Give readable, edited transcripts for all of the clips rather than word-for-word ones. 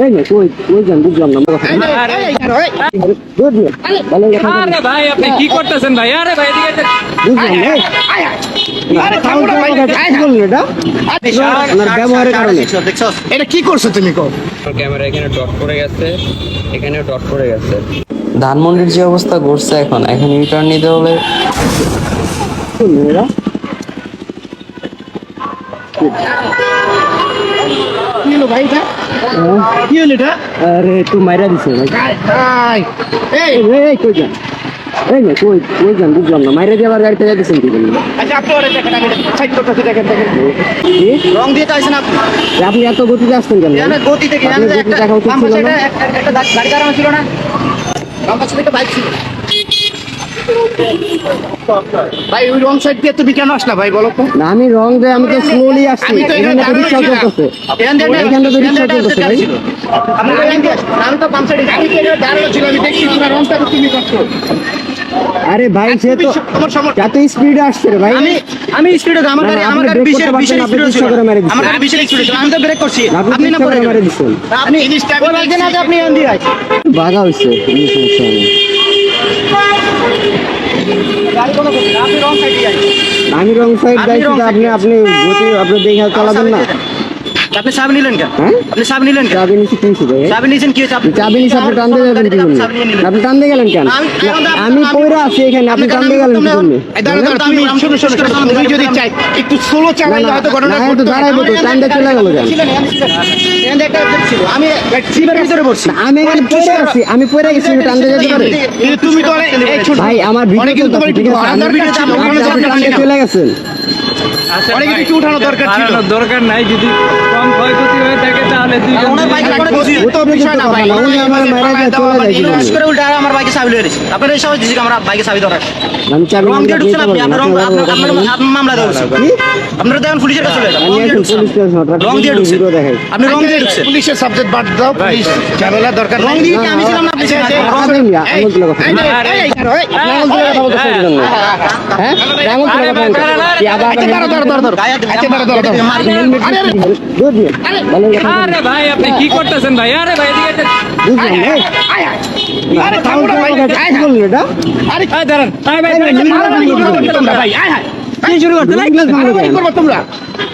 এই না কই যান বুঝলাম না আরে ভাই আপনি কি করতেছেন ভাই? আরে ভাই এদিকে ব্যবহারের কারণে এটা কি করছো তুমি? ক্যামেরা এখানে ডট পড়ে গেছে, এখানে ডট পড়ে গেছে। ধানমন্ডির যে অবস্থা ঘটছে এখন ইউটার্ন নিতে হলে আরে একটু মাইরা দিছে ভাই কই যান এই না কই যান বুঝলাম না মাইরা দিয়ে আবার গাড়িতে যাইতেছেন কি বলেন? রং দিয়ে চাইছেন আপনি এত গতিতে আসছেন কেন? গতি থেকে গাড়ি দাঁড়ানো ছিল না, বাইক ছিল ভাই। ওই রং সাইড দিয়ে তুমি কেন আসলা ভাই বলো তো? না আমি রং দিয়ে আমি তো স্লোলি আসছি, এখানে তো রিকশা চলতেছে, এখানে তো রিকশা চলতেছে ভাই। আমি তো পাম্প সাইডে দাঁড়ানো ছিল, আমি দেখছি তোমার রংটা তুমি করছো। আরে ভাই সে তো এত স্পিডে আসছে রে ভাই। আমি স্পিডে আমার গাড়ি বিশেষ ছিল, আমার গাড়ি বিশেষ ছিল, আমি তো ব্রেক করছি, আপনি না পড়ে মেরে দিছেন। আপনি বলছেন না যে আপনি এন্ড দিয়ে বাধা হইছে, কোনো সমস্যা নেই। আপনি রং সাইডে যাই, আমি রং সাইড যাইছি, আপনি গতি আপনি দেখে চালাবেন না। আপনি চাবি নিলেন কেন? হ্যাঁ আপনি চাবি নিলেন কেন? চাবি নিছি কি হইছে ভাই? চাবি নিছেন কি হইছে? চাবি নিছি আপনি টান দিয়ে গেলেন কি জন্য? আপনি টান দিয়ে গেলেন কেন? আমি পয়রা আছি এখানে, আপনি টান দিয়ে গেলেন কি জন্য? আমি শুনুন যদি চাই একটু স্লো চালাইলে হয়তো ঘটনা ঘটতো। দাঁড়াইবো তো, টান দিয়ে চলে গেল কেন? আমি সিমের ভিতরে বসছি, আমি এখানে পয়রা আছি, আমি পয়রা গেছি, টান দিয়ে যেতে পারে তুমি তো ভাই? আমার ভিডিও কিন্তু তোমার একটু টান দিয়ে চলে গেছেন। অনেক কিছু উঠানো দরকার ছিল, দরকার নাই। যদি কম ক্ষয়ক্ষতি হয়ে থাকে তাহলে ওনার বাইকে করে বুঝি ও তো বিষয় না ভাই, উনি আমার মারা দিয়ে চলে যায় কি করে উল্টা আমার বাইকে চাবি লয়ে গেছে। আপনারা এই সবাই দিছি আমরা বাইকে চাবি দরকার, আমি চাবি রং দিয়ে ঢুকছেন আপনি, নিতে আপনার পারবো না। আপনার মামলা দেওয়া হয়েছে। আপনারা দেখেন পুলিশের কাছে চলে যান, আমি এখন পুলিশ স্টেশন রং দিয়ে ঢুকছেন, ভিডিও দেখাই। আপনি রং দিয়ে ঢুকছেন। পুলিশের সাবজেক্ট বাদ দাও, পুলিশ ঝামেলা দরকার রং দিয়ে কি আমি ছিলাম না? আপনি আঙুল তুলে কথা আঙুল তুলে কথা বলতে চাই না। হ্যাঁ আঙুল তুলে কথা বলতে কি আবার আরে ভাই আপনি কি করতেছেন ভাই? আরে ভাই এদিকে বুঝলাম দাঁড়ান।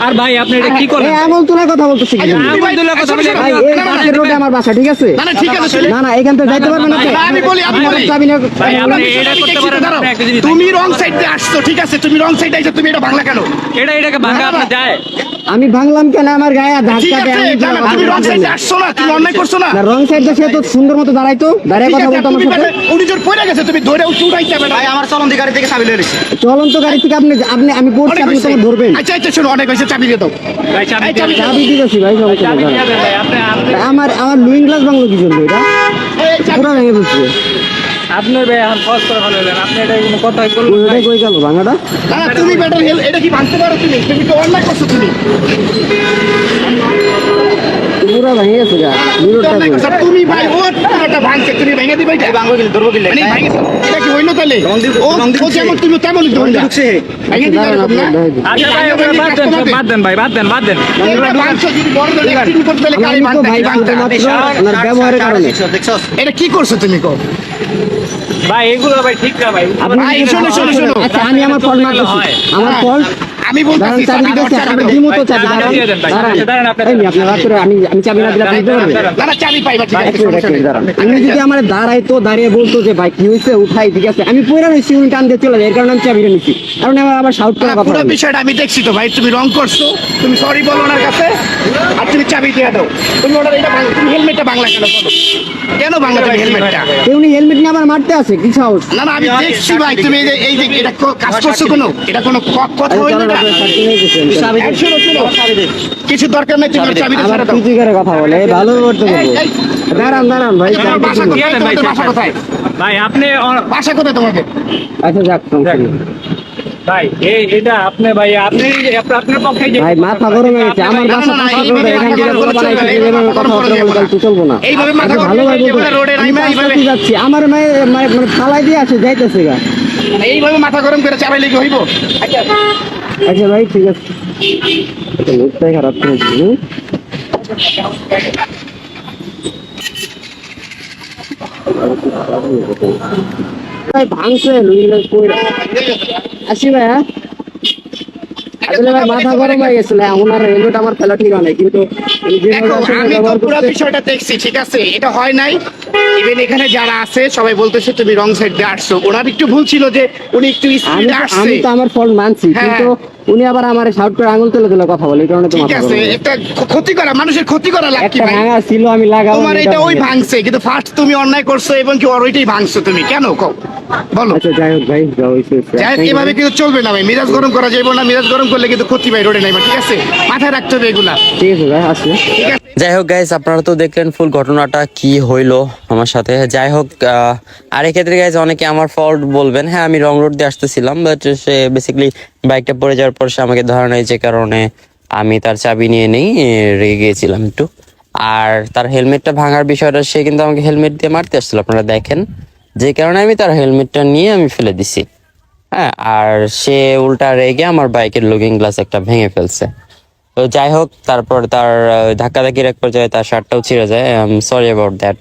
আর ভাই আপনি এটা কি করলেন? আঙুল তোলার কথা বলতেছি কি? আঙুল তুলে কথা বলে ভাই এই পাশের রোডে আমার বাসা, ঠিক আছে? না না এখান থেকে যাইতে পারবেন আপনি? আমি বলি চাবি না ভাই আপনি এটা করতে পারেন না, আপনি একটা জিনিস তুমি রং সাইড দিয়ে আসছো, ঠিক আছে? তুমি রং সাইড আইছো, তুমি এটা বাংলা কেন? এটাকে ভাঙা আপনি যায়। আমি ভাঙলাম কেন? আমার গায়ে ঠিক ধাক্কা আছে, দেয়। তুমি রং সাইড দিয়ে আসছো না, তুমি অন্যায় করছো না। রং সাইড দিয়ে সে তো সুন্দর মতো দাঁড়াইতো, দাঁড়ায় কথা বলতো আমার সাথে। উনি জোর পড়ে গেছে, তুমি ধরে উঠাইতে হবে না। ভাই আমার চলন্ত গাড়ি থেকে চাবি লয়ে গেছে। চলন্ত গাড়ি থেকে আপনি আমি পড়ছি, আপনি তো ধরবেন। আচ্ছা আচ্ছা শোনো, অনেক হয়েছে, চাবি দিয়ে দাও। ভাই চাবি চাবি দিতেছি ভাই, সমস্যা চাবি নেই। দিয়ে দেন ভাই। আপনি আমার লুইং গ্লাস বাংলো কি জন্য? এটা পুরো ভেঙে বলছে। আপনার ভাই এখন পজ করে ফেলেন। আপনি এটা কোনো কথাই বলবেন না। ওইটাই কই গেল ভাঙাটা? না না, তুমি ব্যাটার হেল এটা কি ভাঙতে পারো? তুমি তো অন্যায় করছো, তুমি পুরো ভেঙে গেছে গা অন্যায় করছো। তুমি ভাই ও এটা ভাঙছে, তুমি ভেঙে দিবে। এটা ভাঙবো কি ধরবো কি মানে ভাঙছে? এটা কি হইলো তাহলে? ও যেমন তুমি তেমনই ধরবে। ভেঙে দিবে এরকম না? আচ্ছা ভাই ওটা বাদ দেন, সব বাদ দেন ভাই, বাদ দেন। এটা ভাঙছো, যদি বড় ধরে অ্যাক্সিডেন্ট করতে হলে গাড়ি ভাঙতে ভাই ভাঙতে ওনার ব্যবহারের কারণে। এটা কি করছো তুমি? কও ভাই এগুলো ভাই ঠিক না ভাই। ভাই শোনো শোনো শোনো, আচ্ছা আমি আমার ফল্ট মারতেছি, আমার ফল্ট। আমি বলতেছি চাবি দিতেছি, আপনি দিমু তো চাবি। দাঁড়ান আপনি রাত করে আমি চাবি না দিলে আপনি দিতে পারবেন? না না, চাবি পাইবা, ঠিক আছে সমস্যা নেই। আমি যদি আমার দাঁড়াইতো, দাঁড়িয়ে বলতো যে ভাই কি হয়েছে উঠাই, ঠিক আছে? আমি পয়রা রয়েছি, উনি টান দিয়ে চলে যায়, এর কারণে আমি চাবিটা নিচ্ছি। কারণ আবার শাউট করার কথা পুরো বলে। বিষয়টা আমি দেখছি তো ভাই, তুমি রং করছো, তুমি সরি বলো ওনার কাছে, আর তুমি চাবি দিয়ে দাও। তুমি ওনার এটা তুমি হেলমেটটা বাংলা কেন বলো? কেন বাংলা তুমি হেলমেটটা? উনি হেলমেট নিয়ে আবার মারতে আছে, কি সাহস? না না, আমি দেখছি ভাই, তুমি এই যে এটা কাজ করছো, কোনো এটা কোনো কথা হইলো না। শোনো শোনো, কিছু দরকার নাই, তুমি চাবি দিয়ে আবার ছেড়ে দাও। তুই করে কথা বলে, ভালো করতে বলবো। দাঁড়ান ভাই, তোমার বাসা কোথায়? তোমাদের বাসা কোথায়? ভাই আপনি বাসা কোথায় তোমাদের? আচ্ছা যাক সমস্যা নেই। ভাই এটা আপনি ভাই আপনার পক্ষে যে ভাই মাথা গরম হয়ে গেছে, আমার বাসা এখান থেকে কথা বলতে চলবো না। এইভাবে মাথা গরম ভালো ভাই হয়ে যাবে, রোডে নাইমা এইভাবে যাচ্ছি, আমার মানে ফালাই দিয়ে আসে যাইতেছে গা। এইভাবে মাথা গরম করে চাবাই লেগে হইব? আচ্ছা ভাই ঠিক আছে, মুখটাই খারাপ করেছি। ভাই ভাঙছে লুইলে কইরা আসি ভাই হ্যাঁ আসলে ভাই মাথা গরম হয়ে গেছিল ওনার হেলমেট আমার ফেলা ঠিক হয় নাই কিন্তু এই যে দেখো আমি তো পুরো বিষয়টা দেখছি, ঠিক আছে, এটা হয় নাই। ইভেন এখানে যারা আছে সবাই বলতেছে তুমি রং সাইড দিয়ে আসছো, ওনার একটু ভুল ছিল যে উনি একটু আমি স্পিডে আসছে। আমি তো আমার ফল্ট মানছি হ্যাঁ। কিন্তু উনি আবার আমার শাউট করে আঙুল তুলে তুলে কথা বলে এই কারণে তো ঠিক মাথা আছে, গরম হয়ে গেছে। একটা ক্ষতি করা, মানুষের ক্ষতি করা লাভ কি একটা ভাই? ভাঙা ছিল আমি লাগাবো তোমার এটা ওই ভাঙছে, কিন্তু ফার্স্ট তুমি অন্যায় করছো এবং কি ওর ওইটাই ভাঙছো তুমি, কেন কও বলো? আচ্ছা যাই হোক ভাই যা হইছে হইছে। যাই হোক, এভাবে কিন্তু চলবে না ভাই, মেজাজ গরম করা যাবে না, মেজাজ গরম করলে কিন্তু ক্ষতি ভাই রোডে নাই, ঠিক আছে, মাথায় রাখতে হবে এগুলা, ঠিক আছে ভাই আসি ঠিক আছে। যাই হোক গাইজ, আপনারা তো দেখলেন ফুল ঘটনাটা কি হইলো আমার সাথে। যাই হোক, আর এক্ষেত্রে গাইজ অনেকে আমার ফল্ট বলবেন, হ্যাঁ আমি রং রোড দিয়ে আসতেছিলাম, বাট সে বেসিক্যালি বাইকটা পড়ে যাওয়ার পর সে আমাকে ধরে নেয়, যে কারণে আমি তার চাবি নিয়ে নেই, রেগে গিয়েছিলাম একটু। আর তার হেলমেটটা ভাঙার বিষয়টা, সে কিন্তু আমাকে হেলমেট দিয়ে মারতে আসছিল, আপনারা দেখেন, যে কারণে আমি তার হেলমেটটা নিয়ে আমি ফেলে দিছি। হ্যাঁ, আর সে উল্টা রেগে আমার বাইকের লুকিং গ্লাস একটা ভেঙে ফেলছে। তো যাই হোক, তারপর তার ধাক্কাধাক্কির এক পর্যায়ে তার শার্টটাও ছিঁড়ে যায়। I am sorry about that.